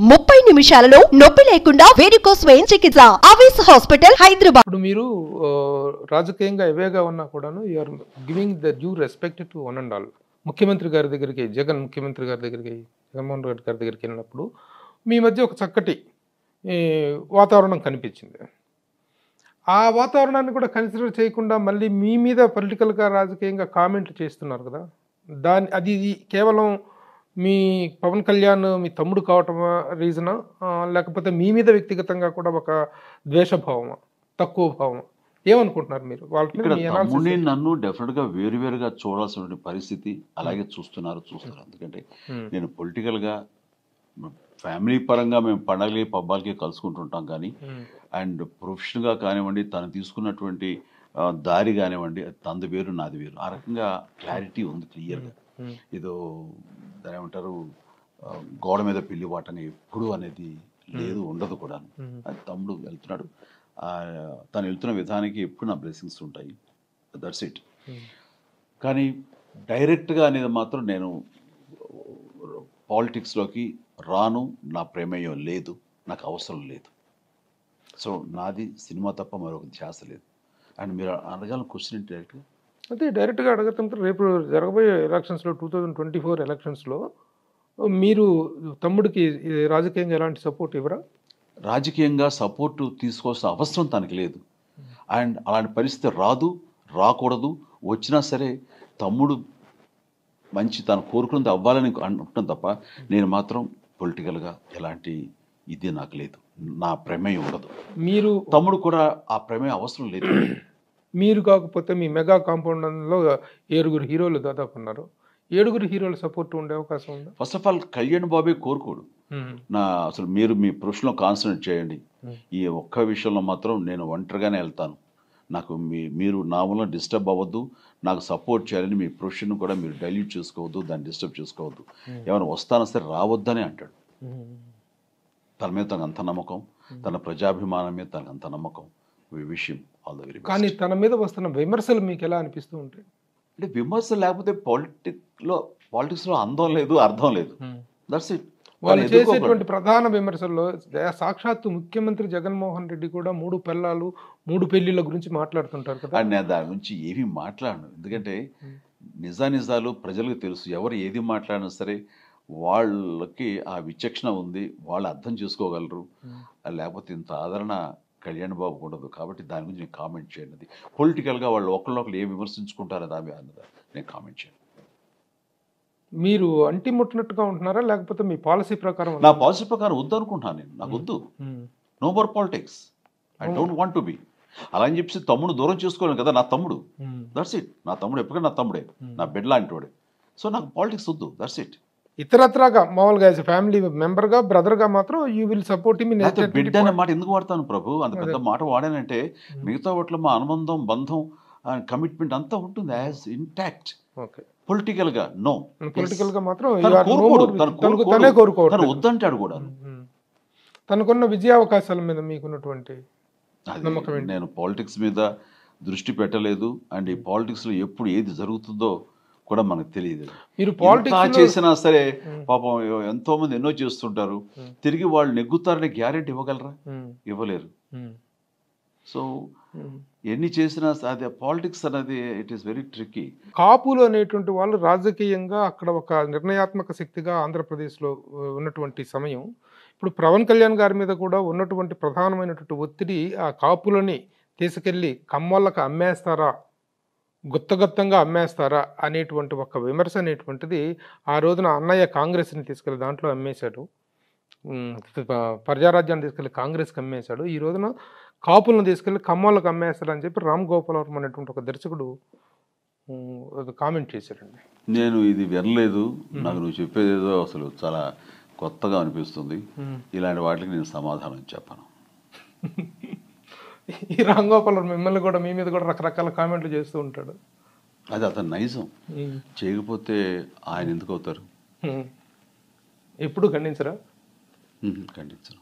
30 నిమిషాలలో నొప్పి లేకుండా వేడికోస్ వెయిన్ చికిత్స అవేస్ హాస్పిటల్ హైదరాబాద్. ఇప్పుడు మీరు రాజకీయంగా ఎవేగా ఉన్నా కూడాను you are giving the due respect to one and all. ముఖ్యమంత్రి గారి దగ్గరికి ముఖ్యమంత్రి గారి దగ్గరికి జగన్మోహన్ రెడ్డి గారి దగ్గరికి వెళ్ళినప్పుడు మీ మధ్య ఒక చక్కటి వాతావరణం కనిపించింది. ఆ వాతావరణాన్ని కూడా కన్సిడర్ చేయకుండా మళ్ళీ మీ మీద పొలిటికల్గా రాజకీయంగా కామెంట్లు చేస్తున్నారు కదా, అది కేవలం మీ పవన్ కళ్యాణ్ మీ తమ్ముడు కావటమా రీజనా, లేకపోతే మీ మీద వ్యక్తిగతంగా కూడా ఒక ద్వేషభావమా, తక్కువ భావమా, ఏమనుకుంటున్నారు మీరు? వాళ్ళని నన్ను డెఫినెట్గా వేరువేరుగా చూడాల్సిన పరిస్థితి అలాగే చూస్తున్నారు. ఎందుకంటే నేను పొలిటికల్గా ఫ్యామిలీ పరంగా మేము పండగలకి పబ్బాలకి కలుసుకుంటుంటాం, కానీ అండ్ ప్రొఫెషనల్గా కానివ్వండి, తను తీసుకున్నటువంటి దారి కానివ్వండి, తనది వేరు నాది వేరు, ఆ రకంగా క్లారిటీ ఉంది క్లియర్గా. ఏదో దాని ఏమంటారు గోడ మీద పిల్లి వాటని ఎప్పుడు అనేది లేదు, ఉండదు కూడా. అది తమ్ముడు వెళ్తున్నాడు, తను వెళ్తున్న విధానానికి ఎప్పుడు నా బ్లెస్సింగ్స్ ఉంటాయి, దట్స్ ఇట్. కానీ డైరెక్ట్గా అనేది మాత్రం నేను పాలిటిక్స్లోకి రాను, నా ప్రమేయం లేదు, నాకు అవసరం లేదు. సో నాది సినిమా తప్ప మరొక ధ్యాస లేదు. అండ్ మీరు అడగాలని క్వశ్చన్ డైరెక్ట్గా అదే డైరెక్ట్గా అడుగుతుంటే, రేపు జరగబోయే ఎలక్షన్స్లో 2024 ఎలక్షన్స్లో మీరు తమ్ముడికి రాజకీయంగా ఎలాంటి సపోర్ట్ ఇవ్వరా? రాజకీయంగా సపోర్టు తీసుకోవాల్సిన అవసరం తనకి లేదు. అండ్ అలాంటి పరిస్థితి రాదు, రాకూడదు. వచ్చినా సరే తమ్ముడు మంచి తను కోరుకున్నది అవ్వాలని అనుకుంటాం తప్ప నేను మాత్రం పొలిటికల్గా ఎలాంటి ఇది నాకు లేదు, నా ప్రమేయం ఉండదు. మీరు తమ్ముడు కూడా ఆ ప్రమేయం అవసరం లేదు. మీరు కాకపోతే మీ మెగా కాంపౌండ్లో 7 హీరోలు దాదాపు ఉన్నారు. 7 హీరోల సపోర్ట్ ఉండే అవకాశం ఉంది. ఫస్ట్ ఆఫ్ ఆల్ కళ్యాణ్ బాబే కోరుకోడు. అసలు మీరు మీ ప్రొఫెషన్లో కాన్సన్ట్రేట్ చేయండి. ఈ ఒక్క విషయంలో మాత్రం నేను ఒంటరిగానే వెళ్తాను. నాకు మీరు నా వల్ల డిస్టర్బ్ అవ్వద్దు, నాకు సపోర్ట్ చేయాలని మీ ప్రొఫెషన్ కూడా మీరు డైల్యూట్ చేసుకోవద్దు, దాన్ని డిస్టర్బ్ చేసుకోవద్దు. ఏమైనా వస్తానా సరే రావద్దని అంటాడు. తన మీద తనకు అంత నమ్మకం, తన ప్రజాభిమానం మీద తనకు అంత నమ్మకం. విషయం ఆల్ ద వెరీ బెస్ట్. కానీ తన మీద వస్తున్న విమర్శలు మీకు ఎలా అనిపిస్తూ ఉంటాయి? అంటే విమర్శలు లేకపోతే పాలిటిక్స్లో అందం లేదు, అర్థం లేదు. That's it. వాళ్ళు చేసేటువంటి ప్రధాన విమర్శల్లో సాక్షాత్తు ముఖ్యమంత్రి జగన్మోహన్ రెడ్డి కూడా 3 పెళ్ళాలు 3 పెళ్లిళ్ళ గురించి మాట్లాడుతుంటారు కదా. నేను దాని గురించి ఏమీ మాట్లాడను, ఎందుకంటే నిజాలు ప్రజలకు తెలుసు. ఎవరు ఏది మాట్లాడినా సరే వాళ్ళకి ఆ విచక్షణ ఉంది, వాళ్ళు అర్థం చేసుకోగలరు. లేకపోతే ఇంత ఆదరణ కళ్యాణ్ బాబు ఉండదు. కాబట్టి దాని గురించి నేను కామెంట్ చేయను. పొలిటికల్గా వాళ్ళు ఒకళ్ళొకళ్ళు ఏం విమర్శించుకుంటారో దాని అన్నది నేను కామెంట్ చేయను. మీరు అంటి ముట్టినట్టుగా ఉంటున్నారా, లేకపోతే మీ పాలసీ ప్రకారం? నా పాలసీ ప్రకారం వద్దు అనుకుంటున్నాను నేను. నాకు వద్దు, no more politics, I don't want to be. అలా అని చెప్పి తమ్ముడు దూరం చేసుకోలేను కదా, నా తమ్ముడు. That's it. నా తమ్ముడు ఎప్పటికీ నా తమ్ముడే, నా బిడ్డ లాంటి వాడే. సో నాకు పాలిటిక్స్ వద్దు, దట్స్ ఇట్. ఇతరత్రాగా మామూలుగా ఫ్యామిలీ మెంబర్గా బ్రదర్గా మాత్రం యూ విల్ సపోర్ట్ హిమ్. బిడ్డ అనే మాట ఎందుకు వాడతాను ప్రభు? అంత పెద్ద మాట వాడానంటే మిగతా వాటిలో మా అనుబంధం, బంధం, కమిట్మెంట్ అంతా ఉంటుంది యాజ్ ఇంటాక్ట్. పొలిటికల్గా నో, పొలిటికల్గా మాత్రం తను వద్దంటాడు కూడా. తనకున్న విజయావకాశాల మీద మీకున్నటువంటి నమ్మకం? నేను పాలిటిక్స్ మీద దృష్టి పెట్టలేదు. అండ్ ఈ పాలిటిక్స్లో ఎప్పుడు ఏది జరుగుతుందో కూడా మనకు తెలియదు. మీరు పాలిటిక్స్ చేసినా సరే పాపం ఎంతో మంది ఎన్నో చేస్తుంటారు, తిరిగి వాళ్ళు నెగ్గుతారనే గ్యారెంటీ ఇవ్వగలరా? ఇవ్వలేరు. సో ఎన్ని చేసినా అదే పాలిటిక్స్ అనేది ఇట్ ఈస్ వెరీ ట్రిక్కీ. కాపులు అనేటువంటి వాళ్ళు రాజకీయంగా అక్కడ ఒక నిర్ణయాత్మక శక్తిగా ఆంధ్రప్రదేశ్లో ఉన్నటువంటి సమయం, ఇప్పుడు పవన్ కళ్యాణ్ గారి మీద కూడా ఉన్నటువంటి ప్రధానమైనటువంటి ఒత్తిడి ఆ కాపులని తీసుకెళ్ళి కమ్మోళ్ళకి అమ్మేస్తారా, గుత్తగత్తంగా అమ్మేస్తారా అనేటువంటి ఒక విమర్శ అనేటువంటిది ఆ రోజున అన్నయ్య కాంగ్రెస్ని తీసుకెళ్ళి దాంట్లో అమ్మేశాడు, ప్రజారాజ్యాన్ని తీసుకెళ్ళి కాంగ్రెస్కి అమ్మేశాడు. ఈ రోజున కాపులను తీసుకెళ్ళి కమ్మోళ్ళకి అమ్మేస్తాడు అని చెప్పి రామ్ గోపాల్ వర్మ అనేటువంటి ఒక దర్శకుడు కామెంట్ చేశాడండి. నేను ఇది వినలేదు. నాకు నువ్వు చెప్పేదేదో అసలు చాలా కొత్తగా అనిపిస్తుంది. ఇలాంటి వాటికి నేను సమాధానం చెప్పను. ఈ రామ్ గోపాల్ వర్మ మిమ్మల్ని కూడా, మీ మీద కూడా రకరకాల కామెంట్లు చేస్తూ ఉంటాడు. అది అతను నైజం. చేయకపోతే ఆయన ఎందుకు అవుతారు? ఎప్పుడు ఖండించరా? ఖండించరు.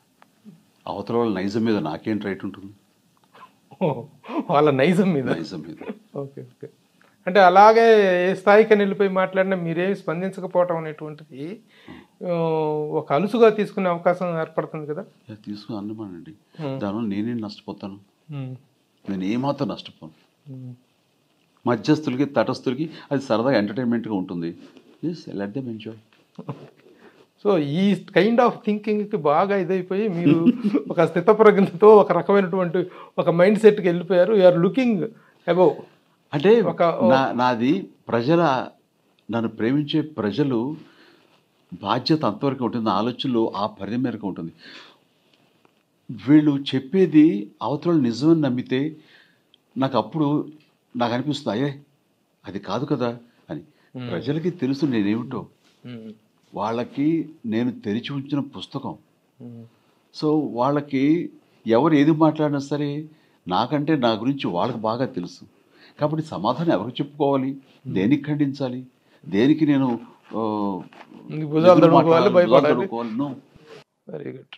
అవతల వాళ్ళ నైజం మీద నాకేంటి రైట్ ఉంటుంది? వాళ్ళ నైజం మీద. నైజం మీద. Okay okay. అంటే అలాగే ఏ స్థాయికి వెళ్ళిపోయి మాట్లాడినా మీరేమి స్పందించకపోవటం అనేటువంటిది ఒక అలుసుగా తీసుకునే అవకాశం ఏర్పడుతుంది కదా. తీసుకుని అన్నమానండి, దానివల్ల నేనేం నష్టపోతాను? నేను ఏమాత్రం నష్టపోను. మధ్యస్థులకి తటస్థులకి అది సరదాగా ఎంటర్టైన్మెంట్గా ఉంటుంది. Let them enjoy. సో ఈ కైండ్ ఆఫ్ థింకింగ్కి బాగా ఇదైపోయి మీరు ఒక స్థితప్రజ్ఞతో ఒక రకమైనటువంటి ఒక మైండ్ సెట్కి వెళ్ళిపోయారు. You are looking above. అంటే నాది నన్ను ప్రేమించే ప్రజలు బాధ్యత అంతవరకు ఉంటుంది, నా ఆలోచనలు ఆ పరిధి మేరకు ఉంటుంది. వీళ్ళు చెప్పేది అవతల నిజమని నమ్మితే నాకు అనిపిస్తుంది, అయ్యే అది కాదు కదా అని. ప్రజలకి తెలుసు నేనేమిటో, వాళ్ళకి నేను తెరిచి ఉంచిన పుస్తకం. సో వాళ్ళకి ఎవరు ఏది మాట్లాడినా సరే నాకంటే నా గురించి వాళ్ళకి బాగా తెలుసు. కాబట్టి సమాధానం ఎవరికి చెప్పుకోవాలి, దేనికి ఖండించాలి, దేనికి నేను భుజాలు తడుముకోవాలి, భయపడాలి. Very good.